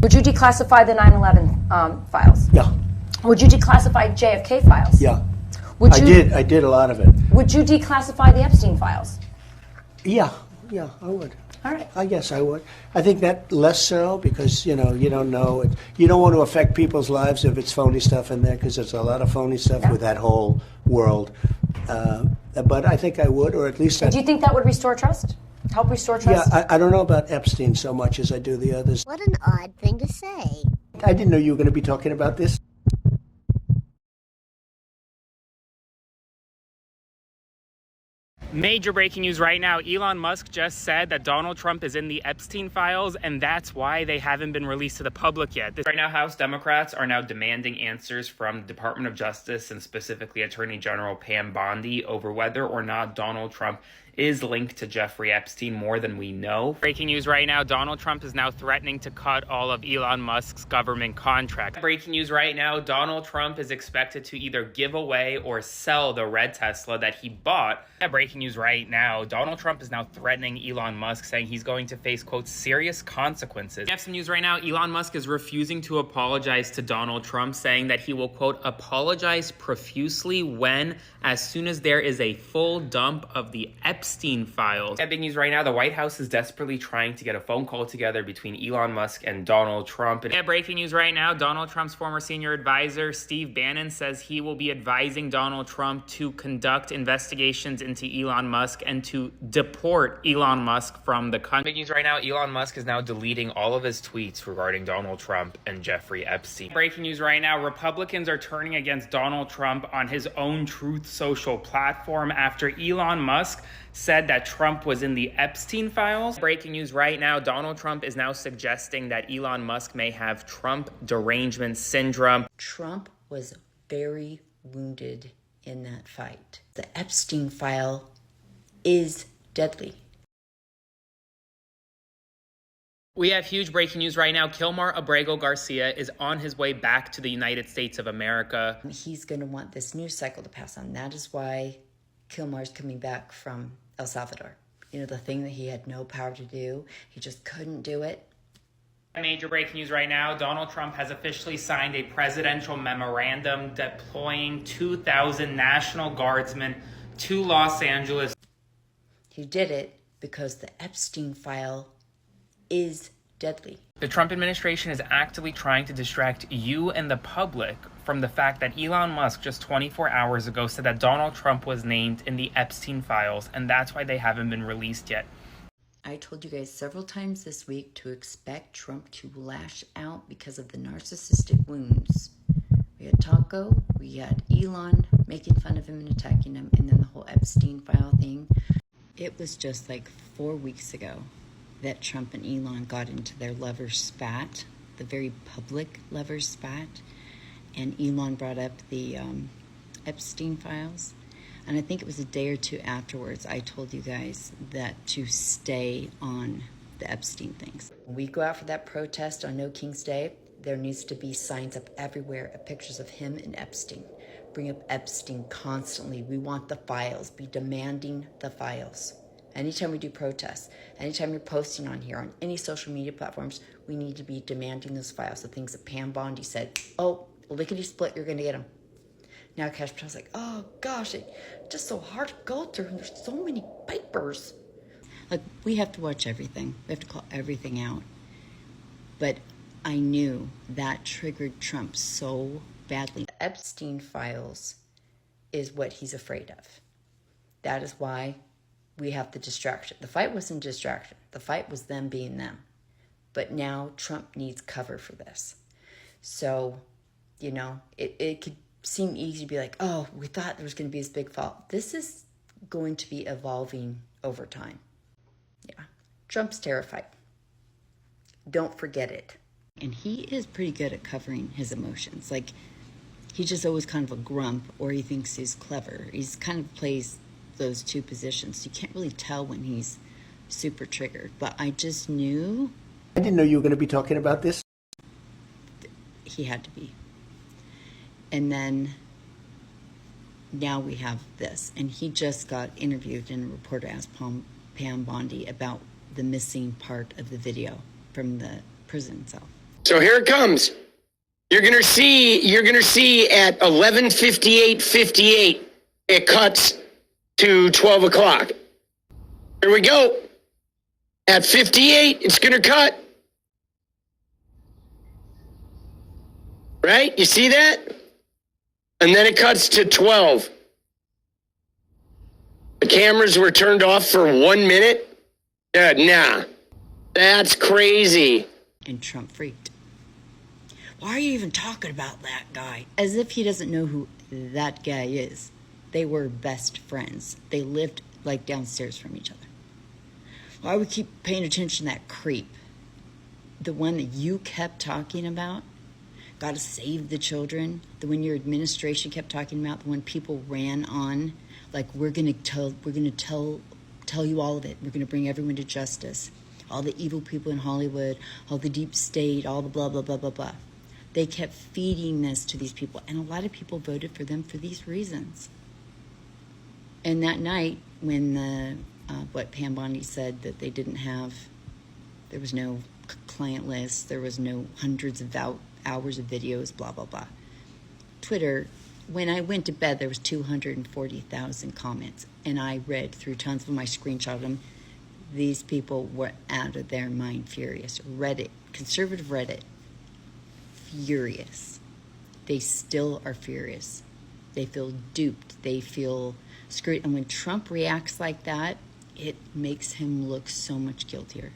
Would you declassify the 9/11 files? Yeah. Would you declassify JFK files? Yeah. Would you, I did a lot of it. Would you declassify the Epstein files? Yeah, I would. All right. I guess I would. I think that less so because, you don't know. You don't want to affect people's lives if it's phony stuff in there because there's a lot of phony stuff with that whole world. But I think I would, or at least... Do you think that would restore trust? Help restore trust? Yeah, I don't know about Epstein so much as I do the others. What an odd thing to say. I didn't know you were going to be talking about this. Major breaking news right now. Elon Musk just said that Donald Trump is in the Epstein files, and that's why they haven't been released to the public yet. Right now, House Democrats are now demanding answers from the Department of Justice and specifically Attorney General Pam Bondi over whether or not Donald Trump is linked to Jeffrey Epstein more than we know. Breaking news right now, Donald Trump is now threatening to cut all of Elon Musk's government contracts. Breaking news right now, Donald Trump is expected to either give away or sell the red Tesla that he bought. Breaking news right now, Donald Trump is now threatening Elon Musk, saying he's going to face, quote, serious consequences. We have some news right now. Elon Musk is refusing to apologize to Donald Trump, saying that he will, quote, apologize profusely when, as soon as there is a full dump of the Epstein files. Big news right now, the White House is desperately trying to get a phone call together between Elon Musk and Donald Trump. And breaking news right now, Donald Trump's former senior advisor, Steve Bannon, says he will be advising Donald Trump to conduct investigations into Elon Musk and to deport Elon Musk from the country. Big news right now, Elon Musk is now deleting all of his tweets regarding Donald Trump and Jeffrey Epstein. Breaking news right now, Republicans are turning against Donald Trump on his own Truth Social platform after Elon Musk said that Trump was in the Epstein files. Breaking news right now, Donald Trump is now suggesting that Elon Musk may have Trump derangement syndrome. Trump was very wounded in that fight. The Epstein file is deadly. We have huge breaking news right now. Kilmar Abrego Garcia is on his way back to the United States of America. He's going to want this news cycle to pass on. That is why Kilmar's coming back from El Salvador. You know, the thing that he had no power to do, he just couldn't do it. Major breaking news right now, Donald Trump has officially signed a presidential memorandum deploying 2,000 National Guardsmen to Los Angeles. He did it because the Epstein file is deadly. The Trump administration is actively trying to distract you and the public from the fact that Elon Musk just 24 hours ago said that Donald Trump was named in the Epstein files, and that's why they haven't been released yet. I told you guys several times this week to expect Trump to lash out because of the narcissistic wounds. We had Taco, we had Elon making fun of him and attacking him, and then the whole Epstein file thing. It was just like 4 weeks ago that Trump and Elon got into their lovers' spat, the very public lovers' spat, and Elon brought up the Epstein files. And I think it was a day or two afterwards, I told you guys that to stay on the Epstein things. When we go out for that protest on No King's Day, there needs to be signs up everywhere of pictures of him and Epstein. Bring up Epstein constantly. We want the files. Be demanding the files. Anytime we do protests, anytime you're posting on here, on any social media platforms, we need to be demanding those files. The things that Pam Bondi said, oh, lickety split, you're going to get them. Now Cash Patel's like, oh gosh, it's just so hard to go through, and there's so many papers. Like, we have to watch everything. We have to call everything out. But I knew that triggered Trump so badly. The Epstein files is what he's afraid of. That is why we have the distraction. The fight wasn't distraction. The fight was them being them. But now Trump needs cover for this. So, you know, it could seem easy to be like, oh, we thought there was going to be this big fall. This is going to be evolving over time. Yeah, Trump's terrified. Don't forget it. And he is pretty good at covering his emotions. Like, he's just always kind of a grump, or he thinks he's clever. He's kind of plays those two positions. You can't really tell when he's super triggered. But I just knew. I didn't know you were going to be talking about this. He had to be. And then now we have this. And he just got interviewed, and a reporter asked Pam Bondi about the missing part of the video from the prison cell. So here it comes. You're gonna see at 11:58:58, it cuts to 12 o'clock. Here we go. At 58, it's gonna cut. Right? You see that? And then it cuts to 12. The cameras were turned off for 1 minute? Nah. That's crazy. And Trump freaked. Why are you even talking about that guy? As if he doesn't know who that guy is. They were best friends. They lived like downstairs from each other. Why we keep paying attention to that creep? The one that you kept talking about? Gotta save the children? The one your administration kept talking about? The one people ran on? Like, we're gonna tell you all of it. We're gonna bring everyone to justice. All the evil people in Hollywood, all the deep state, all the blah, blah, blah, blah, blah. They kept feeding this to these people, and a lot of people voted for them for these reasons. And that night, when what Pam Bondi said that they didn't have, there was no client list, there was no hundreds of hours of videos, blah, blah, blah. Twitter, when I went to bed, there was 240,000 comments, and I read through tons of them. I screenshot them. These people were out of their mind furious. Reddit, conservative Reddit, furious. They still are furious. They feel duped. They feel screwed. And when Trump reacts like that, it makes him look so much guiltier.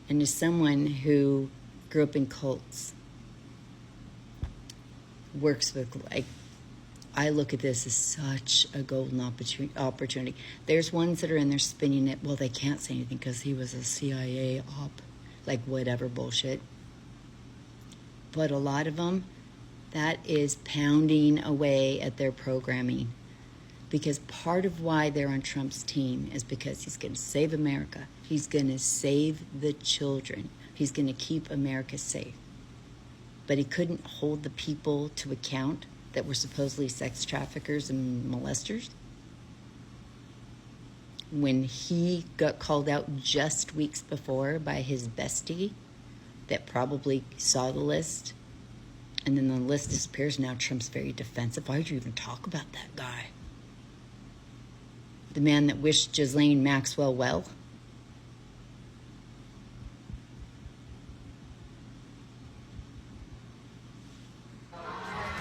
And as someone who grew up in cults, works with, like, I look at this as such a golden opportunity. There's ones that are in there spinning it. Well, they can't say anything because he was a CIA op, like whatever bullshit. But a lot of them, that is pounding away at their programming. Because part of why they're on Trump's team is because he's going to save America. He's going to save the children. He's going to keep America safe. But he couldn't hold the people to account that were supposedly sex traffickers and molesters. When he got called out just weeks before by his bestie that probably saw the list, and then the list disappears. Now Trump's very defensive. Why would you even talk about that guy? The man that wished Ghislaine Maxwell well.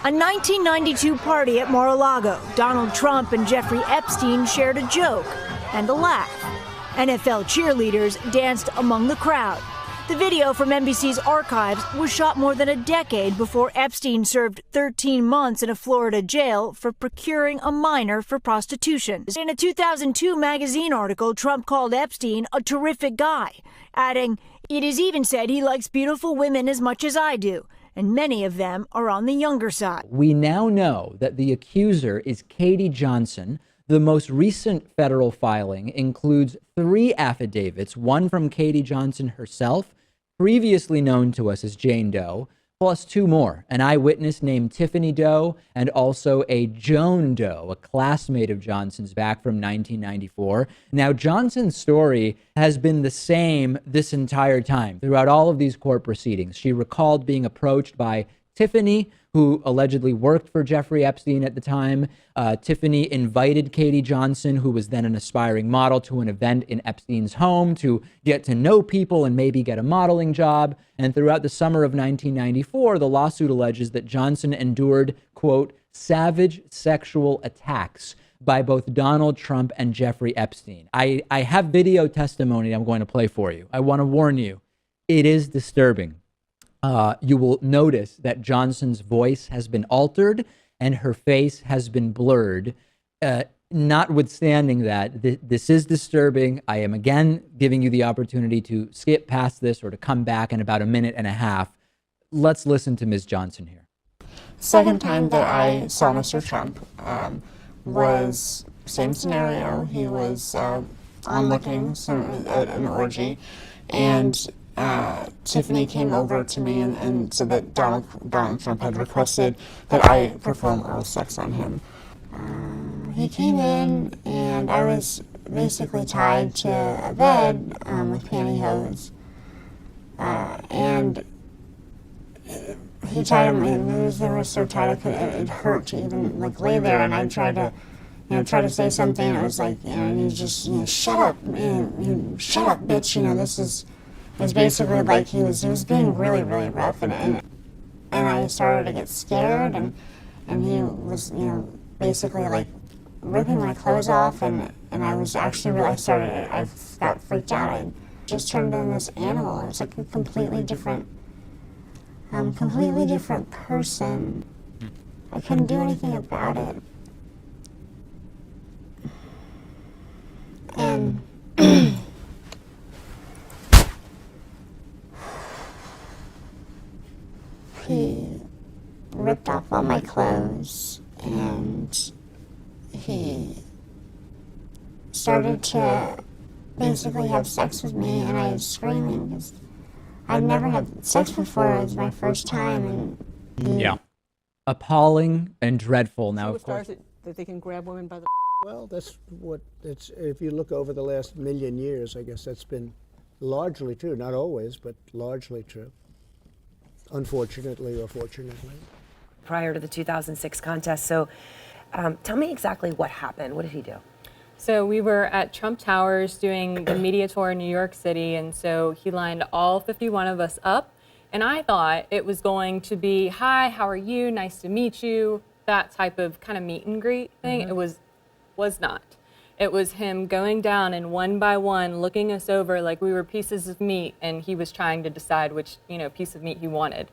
A 1992 party at Mar-a-Lago. Donald Trump and Jeffrey Epstein shared a joke and a laugh. NFL cheerleaders danced among the crowd. The video from NBC's archives was shot more than a decade before Epstein served 13 months in a Florida jail for procuring a minor for prostitution. In a 2002 magazine article, Trump called Epstein a terrific guy, adding, "It is even said he likes beautiful women as much as I do, and many of them are on the younger side." We now know that the accuser is Katie Johnson. The most recent federal filing includes 3 affidavits, one from Katie Johnson herself, previously known to us as Jane Doe, plus 2 more, an eyewitness named Tiffany Doe and also a Joan Doe, a classmate of Johnson's back from 1994. Now, Johnson's story has been the same this entire time throughout all of these court proceedings. She recalled being approached by Tiffany, who allegedly worked for Jeffrey Epstein at the time. Tiffany invited Katie Johnson, who was then an aspiring model, to an event in Epstein's home to get to know people and maybe get a modeling job. And throughout the summer of 1994, the lawsuit alleges that Johnson endured, quote, savage sexual attacks by both Donald Trump and Jeffrey Epstein. I have video testimony I'm going to play for you. I want to warn you, it is disturbing. You will notice that Johnson's voice has been altered and her face has been blurred. Notwithstanding that, this is disturbing. I am again giving you the opportunity to skip past this or to come back in about a minute and a half. Let's listen to Ms. Johnson here. Second time that I saw Mr. Trump was same scenario. He was onlooking at an orgy, and Tiffany came over to me and said that Donald Trump had requested that I perform oral sex on him. He came in and I was basically tied to a bed with pantyhose. and he tried, my moves, they were so tight, it hurt to even like lay there, and I tried to, try to say something, and it was like, and he just, shut up, shut up, bitch, this is basically like he was being really, really rough, and I started to get scared, and he was, basically like ripping my clothes off, and I was actually I got freaked out. I just turned into this animal. It was like a completely different person. I couldn't do anything about it. And he ripped off all my clothes, and he started to basically have sex with me, and I was screaming because I'd never had sex before. It was my first time, and Yeah. Appalling and dreadful. Now, of course. That they can grab women by the... Well, that's what it's. If you look over the last million years, I guess that's been largely true. Not always, but largely true. Unfortunately or fortunately. Prior to the 2006 contest. So tell me exactly what happened. What did he do? So we were at Trump Towers doing the media tour in New York City, and so he lined all 51 of us up, and I thought it was going to be, hi, how are you, nice to meet you, that type of kind of meet and greet thing. It was not. It was him going down and one by one looking us over like we were pieces of meat, and he was trying to decide which piece of meat he wanted.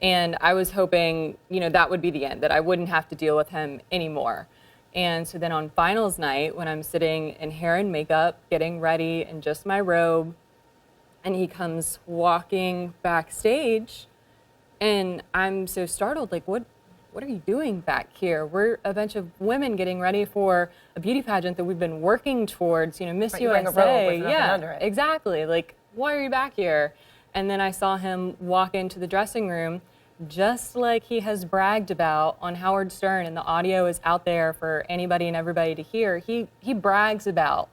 And I was hoping that would be the end, that I wouldn't have to deal with him anymore. And so then on finals night, when I'm sitting in hair and makeup, getting ready in just my robe, and he comes walking backstage, and I'm so startled, like, what are you doing back here? We're a bunch of women getting ready for a beauty pageant that we've been working towards, Miss Right, USA. you're wearing a robe with nothing under it. Exactly. Like, why are you back here? And then I saw him walk into the dressing room, just like he has bragged about on Howard Stern, and the audio is out there for anybody and everybody to hear. He brags about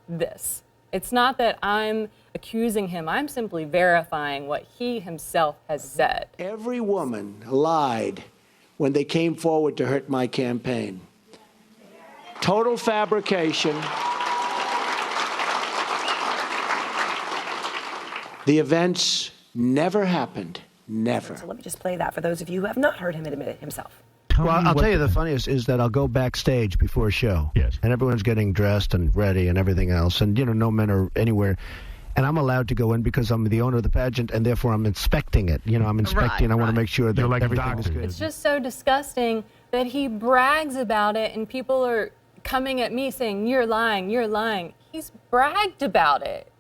this. It's not that I'm accusing him. I'm simply verifying what he himself has said. Every woman lied when they came forward to hurt my campaign. Total fabrication. The events never happened. Never. So let me just play that for those of you who have not heard him admit it himself. Well, I'll tell you the funniest is that I'll go backstage before a show. Yes. And everyone's getting dressed and ready and everything else. And, no men are anywhere. And I'm allowed to go in because I'm the owner of the pageant, and therefore I'm inspecting it. I'm inspecting. I want to make sure that everything is good. It's just so disgusting that he brags about it, and people are coming at me saying, you're lying, you're lying. He's bragged about it.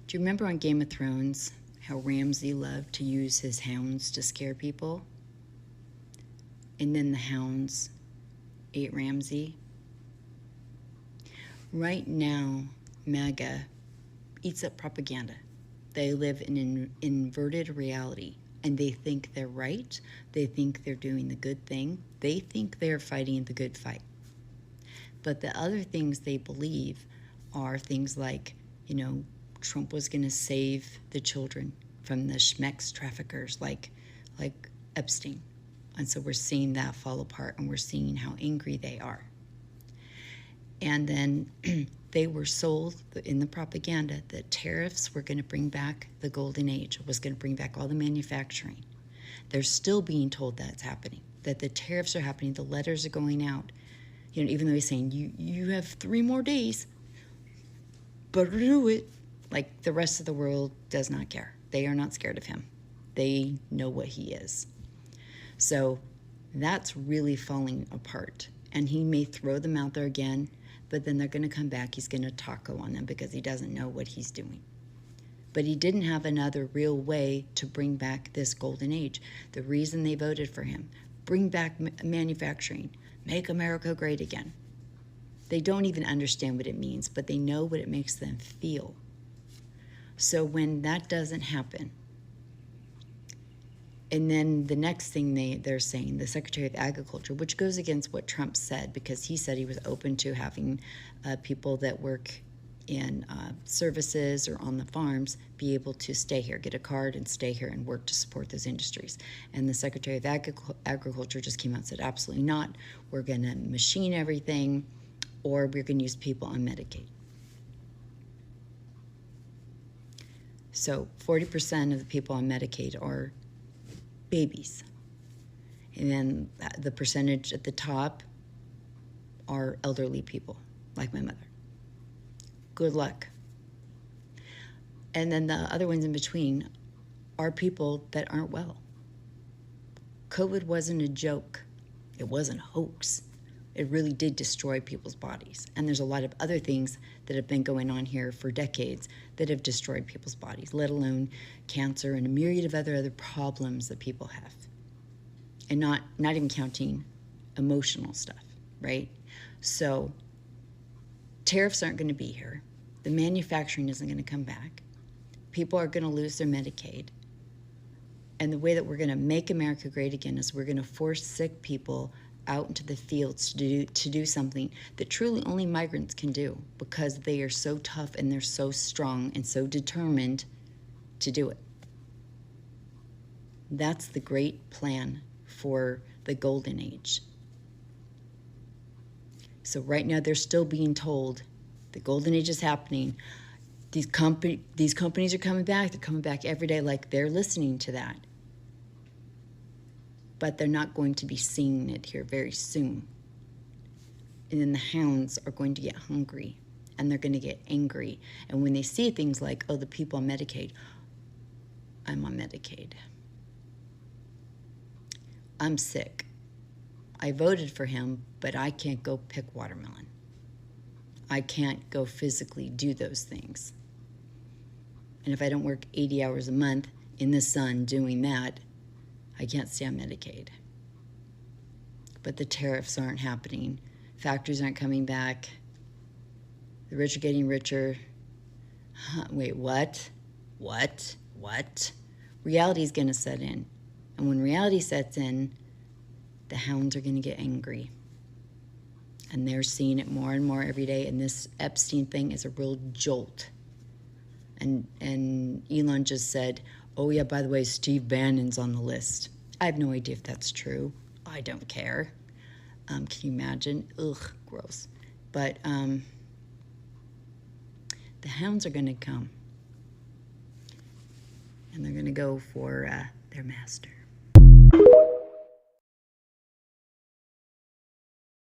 Do you remember on Game of Thrones how Ramsay loved to use his hounds to scare people? And then the hounds ate Ramsay? Right now, MAGA eats up propaganda. They live in an inverted reality, and they think they're right. They think they're doing the good thing. They think they're fighting the good fight. But the other things they believe are things like, Trump was going to save the children from the schmex traffickers like Epstein. And so we're seeing that fall apart, and we're seeing how angry they are. And then they were sold in the propaganda that tariffs were going to bring back the golden age, was going to bring back all the manufacturing. They're still being told that's happening, that the tariffs are happening, the letters are going out. Even though he's saying, you have 3 more days, but do it. Like, the rest of the world does not care. They are not scared of him. They know what he is. So that's really falling apart. And he may throw them out there again, but then they're going to come back. He's going to taco on them because he doesn't know what he's doing. But he didn't have another real way to bring back this golden age. The reason they voted for him, bring back manufacturing, make America great again. They don't even understand what it means, but they know what it makes them feel. So when that doesn't happen, And then the next thing they're saying, the Secretary of Agriculture, which goes against what Trump said, because he said he was open to having people that work in services or on the farms be able to stay here, get a card and stay here and work to support those industries. And the Secretary of Agriculture just came out and said, absolutely not. We're going to machine everything, or we're going to use people on Medicaid. So 40% of the people on Medicaid are babies. And then the percentage at the top are elderly people, like my mother. Good luck. And then the other ones in between are people that aren't well. COVID wasn't a joke. It wasn't a hoax. It really did destroy people's bodies. And there's a lot of other things that have been going on here for decades that have destroyed people's bodies, let alone cancer and a myriad of other problems that people have. And not even counting emotional stuff, right? So tariffs aren't going to be here. The manufacturing isn't going to come back. People are going to lose their Medicaid. And the way that we're going to make America great again is we're going to force sick people out into the fields to do something that truly only migrants can do, because they are so tough and they're so strong and so determined to do it. That's the great plan for the golden age. So right now they're still being told the golden age is happening. These companies are coming back. They're coming back every day, like they're listening to that. But they're not going to be seeing it here very soon. And then the hounds are going to get hungry and they're going to get angry. And when they see things like, oh, the people on Medicaid, I'm on Medicaid. I'm sick. I voted for him, but I can't go pick watermelon. I can't go physically do those things. And if I don't work 80 hours a month in the sun doing that, I can't stay on Medicaid. But the tariffs aren't happening. Factories aren't coming back. The rich are getting richer. Wait, what? What? Reality is going to set in. And when reality sets in, the hounds are going to get angry. And they're seeing it more and more every day. And this Epstein thing is a real jolt. And Elon just said, oh yeah, by the way, Steve Bannon's on the list. I have no idea if that's true. I don't care. Can you imagine? Ugh, gross. But the hounds are going to come. And they're going to go for their master.